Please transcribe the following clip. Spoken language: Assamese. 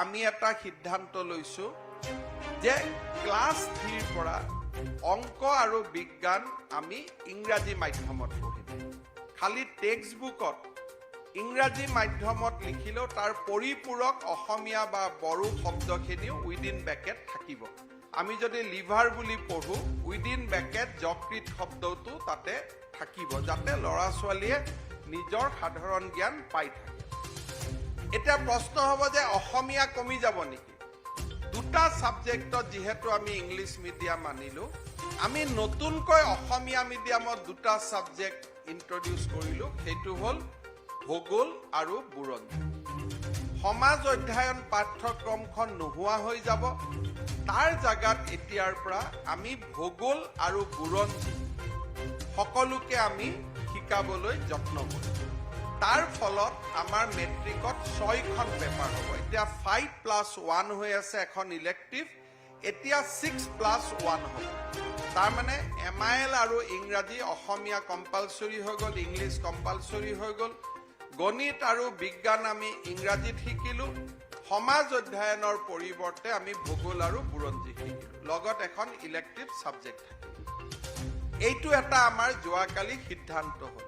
আমি এটা সিদ্ধান্ত লৈছো যে ক্লাছ 3 ৰ পৰা অংক আৰু বিজ্ঞান আমি ইংৰাজী মাধ্যমত পঢ়িম খালি টেক্সট বুকত ইংৰাজী মাধ্যমত লিখিলেও তাৰ পৰিপূৰক অসমীয়া বা বড়ো শব্দখিনিও উইদিন ব্ৰেকেট থাকিব আমি যদি লিভাৰ বুলি পঢ়ো উইদিন ব্ৰেকেট যকৃত শব্দটো তাতে থাকিব যাতে ল'ৰা ছোৱালীয়ে নিজৰ সাধাৰণ জ্ঞান পাই থাকে এটা প্ৰশ্ন হ'ব যে অসমীয়া কমি যাব নেকি দুটা সাবজেক্টত যেহেতু আমি ইংলিশ মিডিয়াম আনিলো আমি নতুনকৈ অসমীয়া মিডিয়ামত দুটা সাবজেক্ট ইন্ট্ৰোডিউস কৰিলো সেইটো হ'ল ভূগোল আৰু বুৰঞ্জী সমাজ অধ্যয়ন পাঠ্যক্ৰমখন নোহোৱা হৈ যাব তাৰ জাগাত এতিয়াৰ পৰা আমি ভূগোল আৰু বুৰঞ্জী সকলোকে আমি শিকাবলৈ যত্ন কৰিম তাৰ ফলত আমাৰ মেট্ৰিকত 6খন পেপাৰ হ'ব এতিয়া 5+1 হৈ আছে এখন ইলেক্টিভ এতিয়া 6+1 হ'ব তাৰ মানে এমআইএল আৰু ইংৰাজী অসমীয়া কম্পালসৰি হৈ গ'ল ইংলিশ কম্পালসৰি হৈ গ'ল গণিত আৰু বিজ্ঞান আমি ইংৰাজীত শিকিলো সমাজ অধ্যয়নৰ পৰিৱৰ্তে আমি ভূগোল আৰু বুৰঞ্জী শিকিলো লগত এখন ইলেক্টিভ সাবজেক্ট থাকিল এইটো এটা আমাৰ যোৱাকালি সিদ্ধান্ত হ'ল